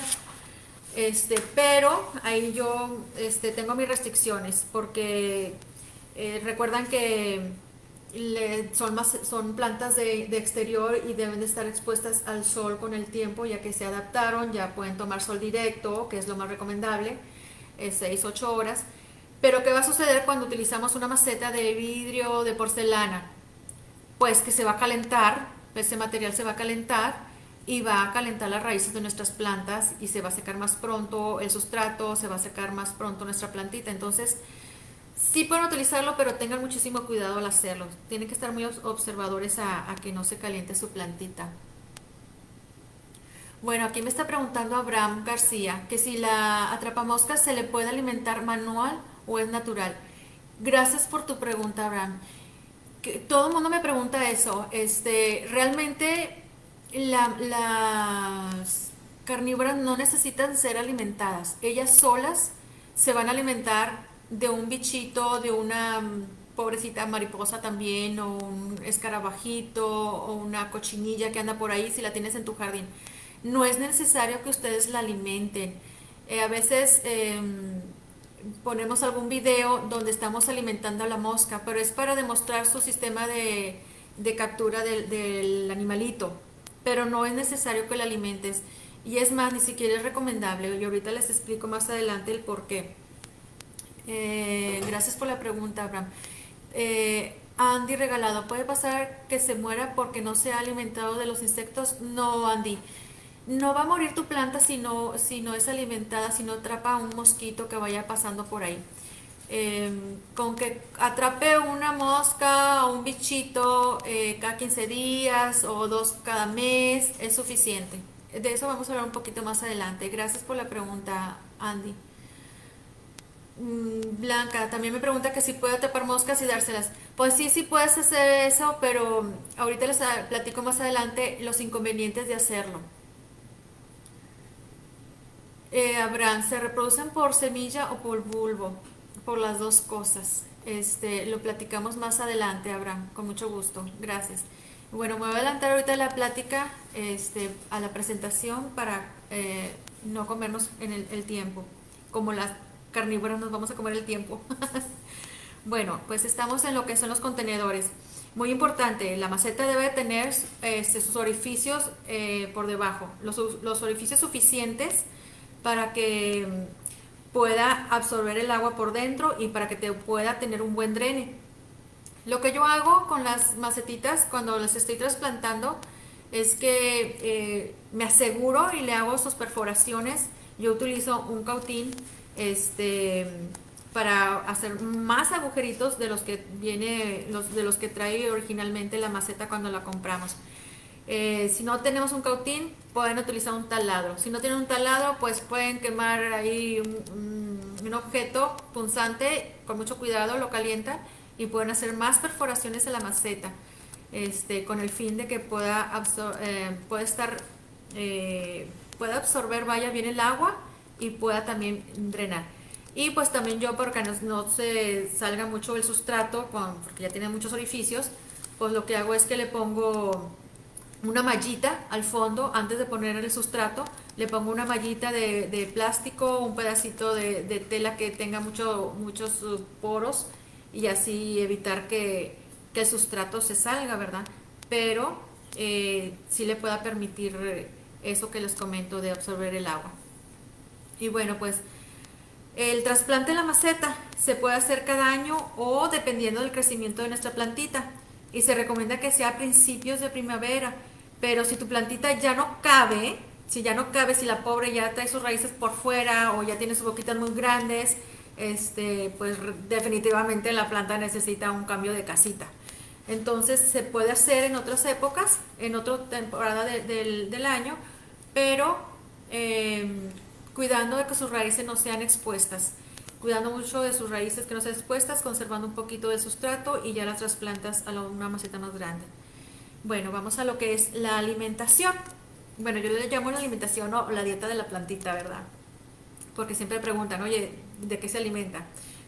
Pero ahí yo tengo mis restricciones porque recuerdan que son plantas de exterior y deben de estar expuestas al sol con el tiempo, ya que se adaptaron, ya pueden tomar sol directo, que es lo más recomendable, 6-8 horas. Pero ¿qué va a suceder cuando utilizamos una maceta de vidrio, de porcelana? Pues que se va a calentar, ese material se va a calentar y va a calentar las raíces de nuestras plantas y se va a secar más pronto el sustrato, se va a secar más pronto nuestra plantita. Entonces, sí pueden utilizarlo, pero tengan muchísimo cuidado al hacerlo. Tienen que estar muy observadores a que no se caliente su plantita. Bueno, aquí me está preguntando Abraham García que si la atrapamoscas se le puede alimentar manual o es natural. Gracias por tu pregunta, Abraham. Todo el mundo me pregunta eso. Realmente las carnívoras no necesitan ser alimentadas. Ellas solas se van a alimentar de un bichito, de una pobrecita mariposa también, o un escarabajito, o una cochinilla que anda por ahí si la tienes en tu jardín. No es necesario que ustedes la alimenten. A veces ponemos algún video donde estamos alimentando a la mosca, pero es para demostrar su sistema de captura del animalito, pero no es necesario que la alimentes. Y es más, ni siquiera es recomendable. Y ahorita les explico más adelante el por qué. Gracias por la pregunta, Abraham. Andy Regalado, ¿puede pasar que se muera porque no se ha alimentado de los insectos? No, Andy. No va a morir tu planta si no es alimentada, si no atrapa a un mosquito que vaya pasando por ahí. Con que atrape una mosca o un bichito cada 15 días o dos cada mes es suficiente. De eso vamos a hablar un poquito más adelante. Gracias por la pregunta, Andy. Blanca también me pregunta que si puedo atrapar moscas y dárselas. Pues sí, sí puedes hacer eso, pero ahorita les platico más adelante los inconvenientes de hacerlo. Abraham, ¿se reproducen por semilla o por bulbo? Por las dos cosas. Lo platicamos más adelante, Abraham, con mucho gusto. Gracias. Bueno, me voy a adelantar ahorita la plática, a la presentación para no comernos en el tiempo. Como las carnívoras nos vamos a comer el tiempo. Bueno, pues estamos en lo que son los contenedores. Muy importante, la maceta debe tener sus orificios por debajo, los orificios suficientes para que pueda absorber el agua por dentro y para que te pueda tener un buen drene. Lo que yo hago con las macetitas cuando las estoy trasplantando es que me aseguro y le hago sus perforaciones. Yo utilizo un cautín para hacer más agujeritos de los que de los que trae originalmente la maceta cuando la compramos. Si no tenemos un cautín, pueden utilizar un taladro. Si no tienen un taladro, pues pueden quemar ahí un objeto punzante, con mucho cuidado lo calienta y pueden hacer más perforaciones en la maceta, con el fin de que pueda absorber vaya bien el agua y pueda también drenar. Y pues también yo, porque no se salga mucho el sustrato, porque ya tiene muchos orificios, pues lo que hago es que le pongo una mallita al fondo. Antes de poner el sustrato, le pongo una mallita de plástico, un pedacito de tela que tenga muchos poros, y así evitar que el sustrato se salga, ¿verdad? Pero sí le pueda permitir eso que les comento de absorber el agua. Y bueno, pues el trasplante de la maceta se puede hacer cada año o dependiendo del crecimiento de nuestra plantita, y se recomienda que sea a principios de primavera. Pero si tu plantita ya no cabe, si la pobre ya trae sus raíces por fuera o ya tiene sus boquitas muy grandes, pues definitivamente la planta necesita un cambio de casita. Entonces se puede hacer en otras épocas, en otra temporada del año, pero eh, cuidando de que sus raíces no sean expuestas, cuidando mucho de sus raíces que no sean expuestas, conservando un poquito de sustrato y ya las trasplantas a una maceta más grande. Bueno, vamos a lo que es la alimentación. Bueno, yo le llamo la alimentación o la dieta de la plantita, ¿verdad? Porque siempre preguntan, oye, ¿de qué se alimenta?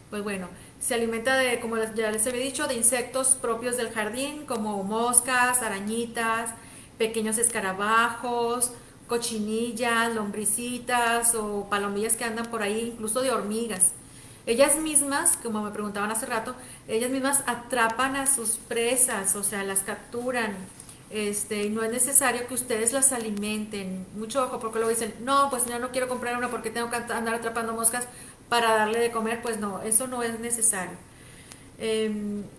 Pues bueno, se alimenta como ya les había dicho, de insectos propios del jardín, como moscas, arañitas, pequeños escarabajos, cochinillas, lombricitas o palomillas que andan por ahí, incluso de hormigas. Ellas mismas, como me preguntaban hace rato, ellas mismas atrapan a sus presas, o sea, las capturan. No es necesario que ustedes las alimenten. Mucho ojo, porque luego dicen, no, pues yo no quiero comprar una porque tengo que andar atrapando moscas para darle de comer. Pues no, eso no es necesario.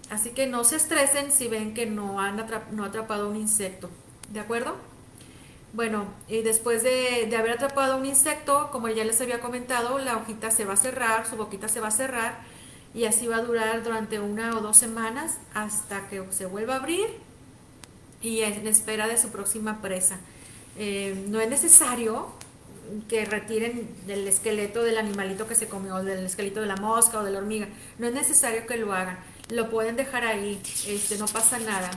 Así que no se estresen si ven que no han atrapado un insecto. ¿De acuerdo? Bueno, y después de haber atrapado un insecto, como ya les había comentado, la hojita se va a cerrar, su boquita se va a cerrar, y así va a durar durante 1 o 2 semanas hasta que se vuelva a abrir y en espera de su próxima presa. No es necesario que retiren del esqueleto del animalito que se comió, del esqueleto de la mosca o de la hormiga. No es necesario que lo hagan. Lo pueden dejar ahí, no pasa nada.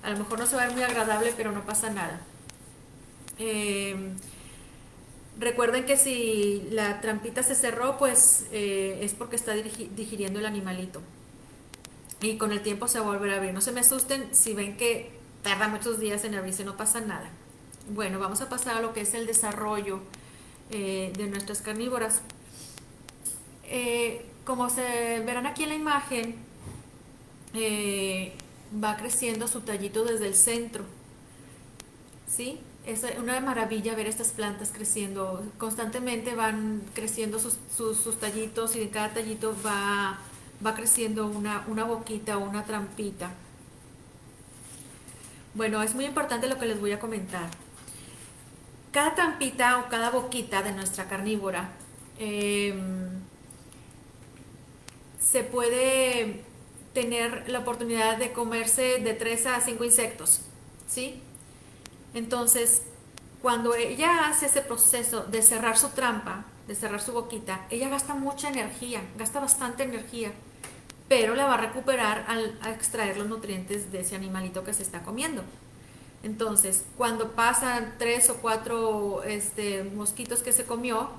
A lo mejor no se va a ver muy agradable, pero no pasa nada. Recuerden que si la trampita se cerró, pues es porque está digiriendo el animalito. Y con el tiempo se va a volver a abrir. No se me asusten si ven que tarda muchos días en abrirse, no pasa nada. Bueno, vamos a pasar a lo que es el desarrollo de nuestras carnívoras. como se verán aquí en la imagen, va creciendo su tallito desde el centro, ¿sí? Es una maravilla ver estas plantas creciendo. Constantemente van creciendo sus tallitos y de cada tallito va creciendo una boquita o una trampita. Bueno, es muy importante lo que les voy a comentar. Cada trampita o cada boquita de nuestra carnívora eh, se puede tener la oportunidad de comerse de 3 a 5 insectos, ¿sí? Entonces, cuando ella hace ese proceso de cerrar su trampa, de cerrar su boquita, ella gasta mucha energía, gasta bastante energía, pero la va a recuperar al extraer los nutrientes de ese animalito que se está comiendo. Entonces, cuando pasan 3 o 4 mosquitos que se comió,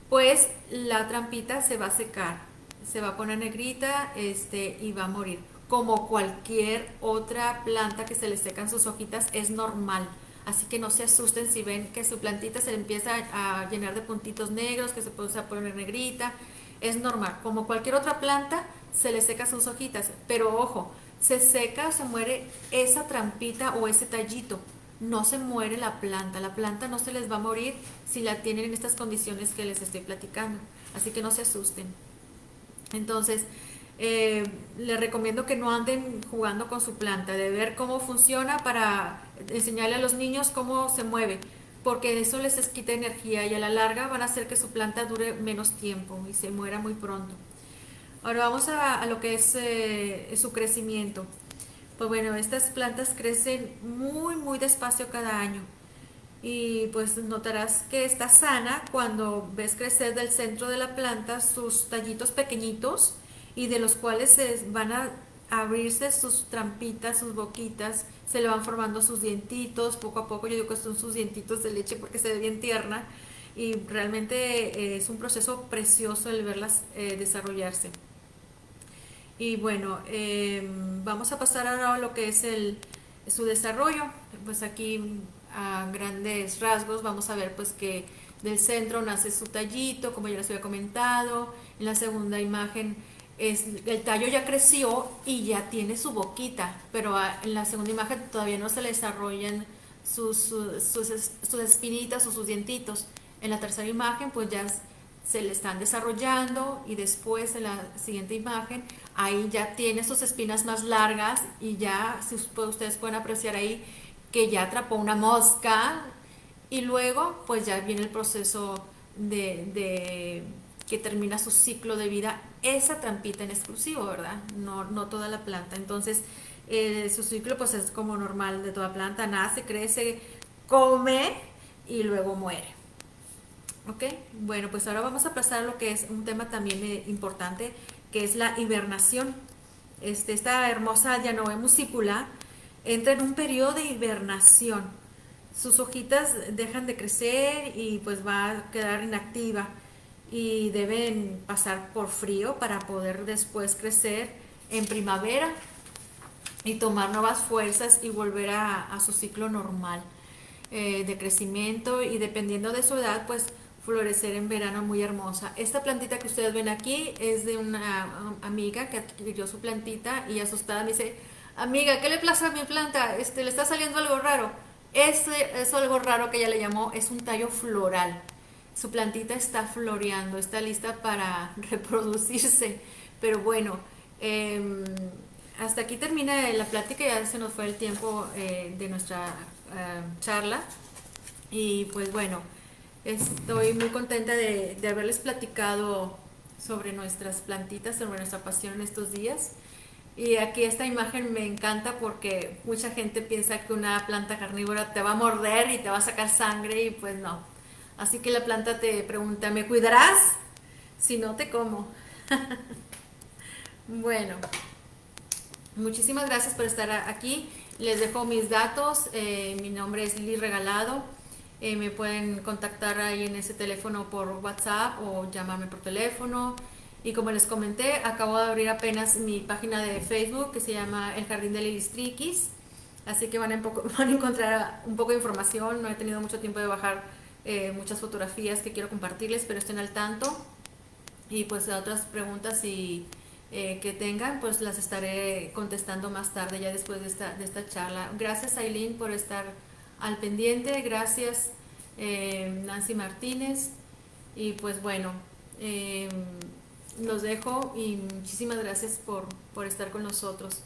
pues la trampita se va a secar, se va a poner negrita y va a morir. Como cualquier otra planta que se le secan sus hojitas, es normal. Así que no se asusten si ven que su plantita se le empieza a llenar de puntitos negros, que se puede poner negrita. Es normal. Como cualquier otra planta, se le secan sus hojitas. Pero ojo, se seca o se muere esa trampita o ese tallito. No se muere la planta. La planta no se les va a morir si la tienen en estas condiciones que les estoy platicando. Así que no se asusten. Entonces, les recomiendo que no anden jugando con su planta, de ver cómo funciona para enseñarle a los niños cómo se mueve, porque eso les quita energía y a la larga van a hacer que su planta dure menos tiempo y se muera muy pronto. Ahora vamos a lo que es su crecimiento. Pues bueno, estas plantas crecen muy despacio cada año y pues notarás que está sana cuando ves crecer del centro de la planta sus tallitos pequeñitos y de los cuales se van a abrirse sus trampitas, sus boquitas, se le van formando sus dientitos poco a poco. Yo digo que son sus dientitos de leche porque se ve bien tierna y realmente es un proceso precioso el verlas desarrollarse. Y bueno, vamos a pasar ahora a lo que es su desarrollo. Pues aquí a grandes rasgos vamos a ver pues que del centro nace su tallito, como ya les había comentado. En la segunda imagen el tallo ya creció y ya tiene su boquita, pero en la segunda imagen todavía no se le desarrollan sus espinitas o sus dientitos. En la tercera imagen pues ya se le están desarrollando y después en la siguiente imagen ahí ya tiene sus espinas más largas y ya si ustedes pueden apreciar ahí que ya atrapó una mosca y luego pues ya viene el proceso de que termina su ciclo de vida esa trampita en exclusivo, ¿verdad? No toda la planta. Entonces su ciclo pues es como normal de toda planta, nace, crece, come y luego muere. Ok, bueno, pues ahora vamos a pasar a lo que es un tema también importante, que es la hibernación. Esta hermosa Llanoe muscipula entra en un periodo de hibernación. Sus hojitas dejan de crecer y pues va a quedar inactiva y deben pasar por frío para poder después crecer en primavera y tomar nuevas fuerzas y volver a su ciclo normal de crecimiento y dependiendo de su edad pues florecer en verano muy hermosa. Esta plantita que ustedes ven aquí es de una amiga que adquirió su plantita y asustada me dice, amiga, ¿qué le pasa a mi planta? Le está saliendo algo raro. Es algo raro que ella le llamó, es un tallo floral. Su plantita está floreando, está lista para reproducirse. Pero bueno, hasta aquí termina la plática, ya se nos fue el tiempo de nuestra charla. Y pues bueno, estoy muy contenta de haberles platicado sobre nuestras plantitas, sobre nuestra pasión en estos días. Y aquí esta imagen me encanta porque mucha gente piensa que una planta carnívora te va a morder y te va a sacar sangre y pues no. Así que la planta te pregunta, ¿me cuidarás? Si no, te como. Bueno, muchísimas gracias por estar aquí. Les dejo mis datos. Mi nombre es Lili Regalado. Me pueden contactar ahí en ese teléfono por WhatsApp o llamarme por teléfono. Y como les comenté, acabo de abrir apenas mi página de Facebook que se llama El Jardín de Lilis Triquis. Así que van a encontrar un poco de información. No he tenido mucho tiempo de bajar muchas fotografías que quiero compartirles, pero estén al tanto. y pues a otras preguntas que tengan, pues las estaré contestando más tarde, ya después de esta charla. Gracias, Aileen, por estar al pendiente. Gracias, Nancy Martínez. Y pues bueno, eh, los dejo y muchísimas gracias por estar con nosotros.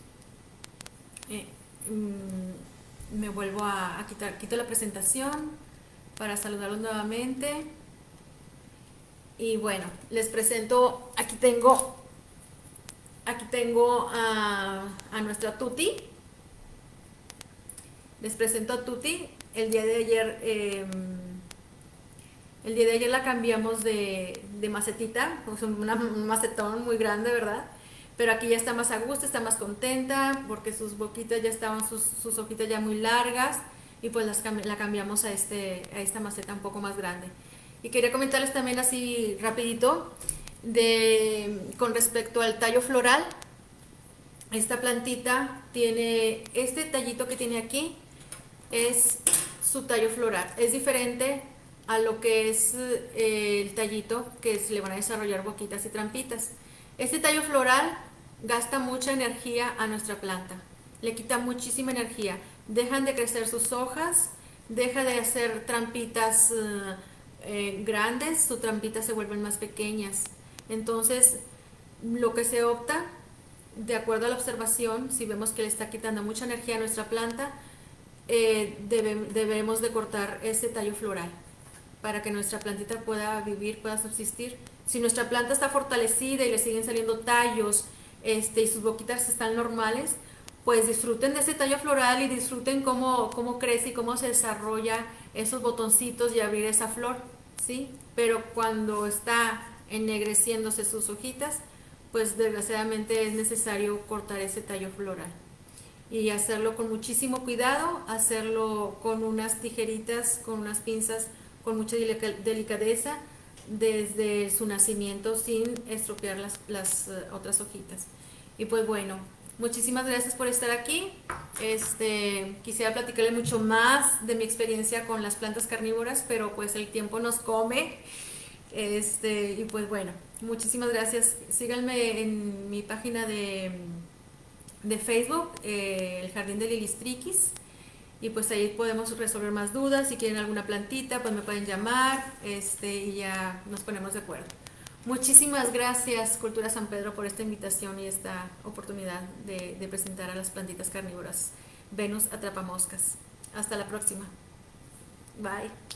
Eh, Me vuelvo a quito la presentación para saludarlos nuevamente. Y bueno, les presento, aquí tengo a nuestra Tuti. Les presento a Tuti. El día de ayer la cambiamos de macetita, pues un macetón muy grande, ¿verdad? Pero aquí ya está más a gusto, está más contenta porque sus boquitas ya estaban, sus hojitas ya muy largas y pues la cambiamos a esta maceta un poco más grande. Y quería comentarles también así rapidito con respecto al tallo floral. Esta plantita tiene este tallito que tiene aquí, es su tallo floral. Es diferente a lo que es el tallito que se le van a desarrollar boquitas y trampitas. Este tallo floral gasta mucha energía a nuestra planta, le quita muchísima energía. Dejan de crecer sus hojas, deja de hacer trampitas grandes, sus trampitas se vuelven más pequeñas. Entonces, lo que se opta, de acuerdo a la observación, si vemos que le está quitando mucha energía a nuestra planta, debemos de cortar ese tallo floral para que nuestra plantita pueda vivir, pueda subsistir. Si nuestra planta está fortalecida y le siguen saliendo tallos y sus boquitas están normales, pues disfruten de ese tallo floral y disfruten cómo crece y cómo se desarrolla esos botoncitos y abrir esa flor, ¿sí? Pero cuando está ennegreciéndose sus hojitas, pues desgraciadamente es necesario cortar ese tallo floral y hacerlo con muchísimo cuidado, hacerlo con unas tijeritas, con unas pinzas, con mucha delicadeza desde su nacimiento sin estropear las otras hojitas. Y pues bueno, muchísimas gracias por estar aquí. Quisiera platicarle mucho más de mi experiencia con las plantas carnívoras, pero pues el tiempo nos come. Y pues bueno, muchísimas gracias. Síganme en mi página de Facebook, el Jardín de Lilistriquis, y pues ahí podemos resolver más dudas. Si quieren alguna plantita, pues me pueden llamar y ya nos ponemos de acuerdo. Muchísimas gracias, Cultura San Pedro, por esta invitación y esta oportunidad de presentar a las plantitas carnívoras Venus atrapamoscas. Hasta la próxima. Bye.